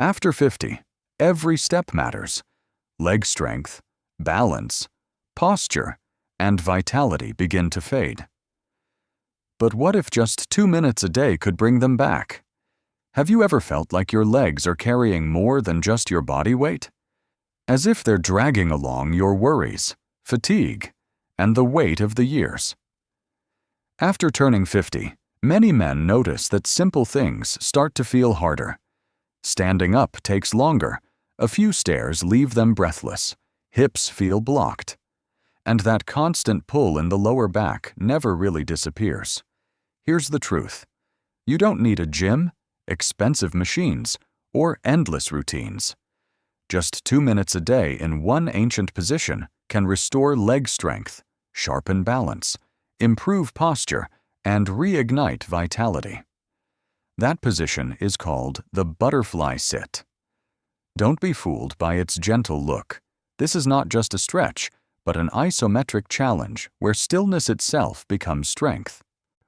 After 50, every step matters. Leg strength, balance, posture, and vitality begin to fade. But what if just 2 minutes a day could bring them back? Have you ever felt like your legs are carrying more than just your body weight? As if they're dragging along your worries, fatigue, and the weight of the years. After turning 50, many men notice that simple things start to feel harder. Standing up takes longer, a few stairs leave them breathless, hips feel blocked, and that constant pull in the lower back never really disappears. Here's the truth. You don't need a gym, expensive machines, or endless routines. Just 2 minutes a day in one ancient position can restore leg strength, sharpen balance, improve posture, and reignite vitality. That position is called the butterfly sit. Don't be fooled by its gentle look. This is not just a stretch, but an isometric challenge where stillness itself becomes strength.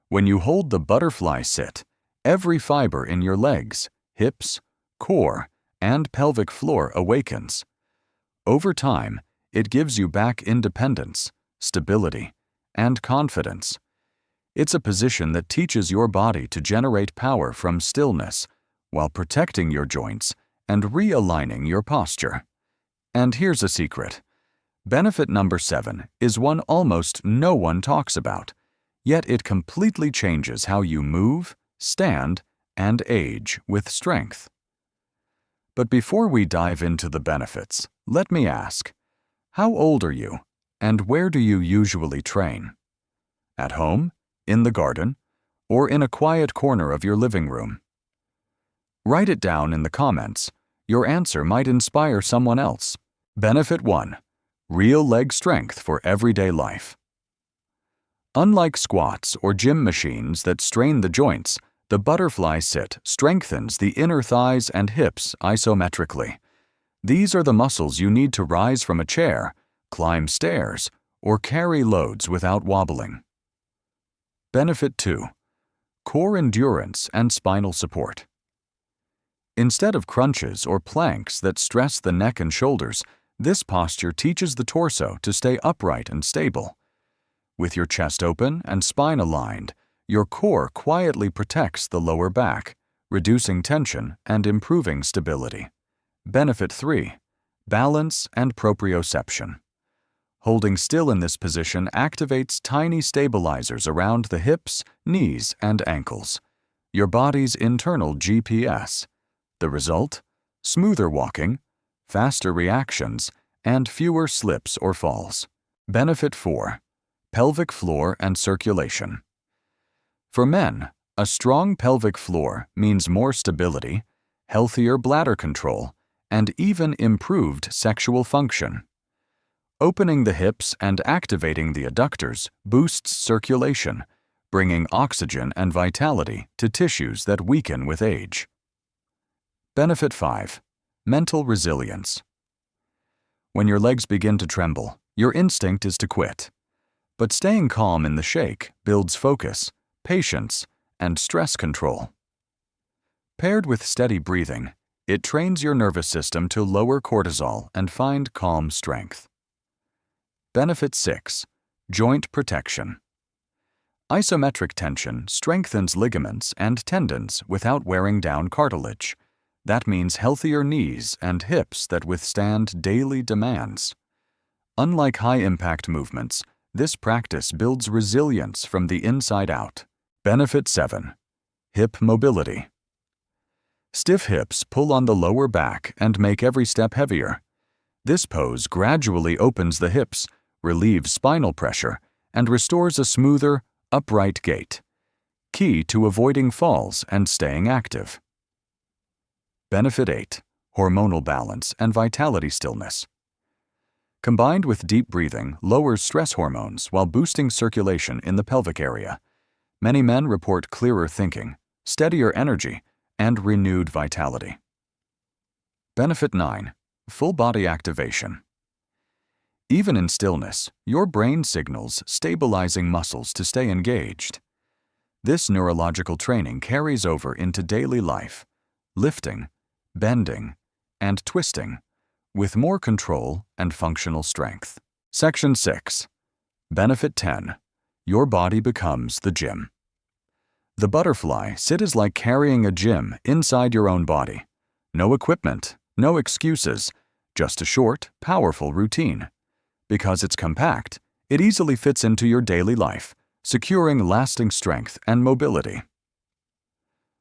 When you hold the butterfly sit, every fiber in your legs, hips, core, and pelvic floor awakens. Over time, it gives you back independence, stability, and confidence. It's a position that teaches your body to generate power from stillness while protecting your joints and realigning your posture. And here's a secret. Benefit number 7 is one almost no one talks about, yet it completely changes how you move, stand, and age with strength. But before we dive into the benefits, let me ask, how old are you, and where do you usually train? At home, in the garden, or in a quiet corner of your living room? Write it down in the comments. Your answer might inspire someone else. Benefit 1. Real leg strength for everyday life. Unlike squats or gym machines that strain the joints, the butterfly sit strengthens the inner thighs and hips isometrically. These are the muscles you need to rise from a chair, climb stairs, or carry loads without wobbling. Benefit 2. Core endurance and spinal support. Instead of crunches or planks that stress the neck and shoulders, this posture teaches the torso to stay upright and stable. With your chest open and spine aligned, your core quietly protects the lower back, reducing tension and improving stability. Benefit 3. Balance and proprioception. Holding still in this position activates tiny stabilizers around the hips, knees, and ankles, your body's internal GPS. The result? Smoother walking, faster reactions, and fewer slips or falls. Benefit 4. Pelvic floor and circulation. For men, a strong pelvic floor means more stability, healthier bladder control, and even improved sexual function. Opening the hips and activating the adductors boosts circulation, bringing oxygen and vitality to tissues that weaken with age. Benefit 5. Mental resilience. When your legs begin to tremble, your instinct is to quit. But staying calm in the shake builds focus, patience, and stress control. Paired with steady breathing, it trains your nervous system to lower cortisol and find calm strength. Benefit 6. Joint protection. Isometric tension strengthens ligaments and tendons without wearing down cartilage. That means healthier knees and hips that withstand daily demands. Unlike high-impact movements, this practice builds resilience from the inside out. Benefit 7. Hip mobility. Stiff hips pull on the lower back and make every step heavier. This pose gradually opens the hips, relieves spinal pressure, and restores a smoother, upright gait, key to avoiding falls and staying active. Benefit 8. Hormonal balance and vitality stillness. Combined with deep breathing, lowers stress hormones while boosting circulation in the pelvic area. Many men report clearer thinking, steadier energy, and renewed vitality. Benefit 9. Full body activation. Even in stillness, your brain signals stabilizing muscles to stay engaged. This neurological training carries over into daily life. Lifting, bending, and twisting, with more control and functional strength. Section 6. Benefit 10. Your body becomes the gym. The butterfly sit is like carrying a gym inside your own body. No equipment, no excuses, just a short, powerful routine. Because it's compact, it easily fits into your daily life, securing lasting strength and mobility.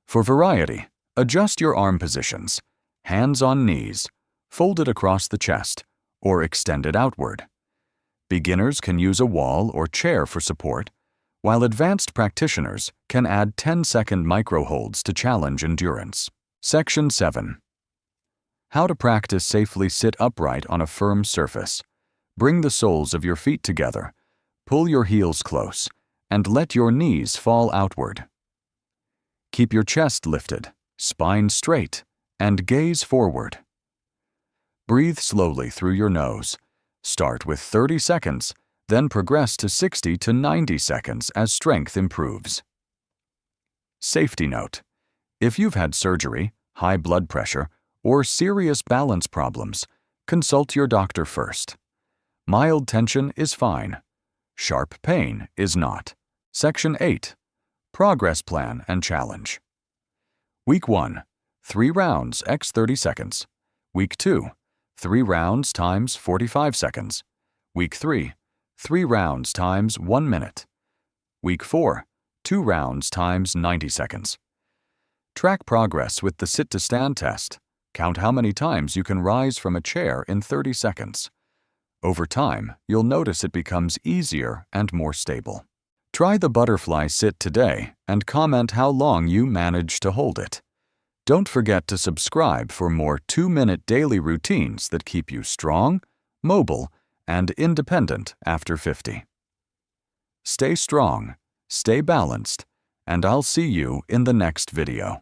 For variety, adjust your arm positions, hands on knees, folded across the chest, or extended outward. Beginners can use a wall or chair for support, while advanced practitioners can add 10-second micro-holds to challenge endurance. Section 7. How to practice safely sit upright on a firm surface. Bring the soles of your feet together, pull your heels close, and let your knees fall outward. Keep your chest lifted, spine straight, and gaze forward. Breathe slowly through your nose. Start with 30 seconds, then progress to 60 to 90 seconds as strength improves. Safety note: if you've had surgery, high blood pressure, or serious balance problems, consult your doctor first. Mild tension is fine. Sharp pain is not. Section 8. Progress plan and challenge. Week 1. 3 rounds x 30 seconds. Week 2. 3 rounds times 45 seconds. Week 3. 3 rounds times 1 minute. Week 4. 2 rounds times 90 seconds. Track progress with the sit-to-stand test. Count how many times you can rise from a chair in 30 seconds. Over time, you'll notice it becomes easier and more stable. Try the butterfly sit today and comment how long you manage to hold it. Don't forget to subscribe for more 2-minute daily routines that keep you strong, mobile, and independent after 50. Stay strong, stay balanced, and I'll see you in the next video.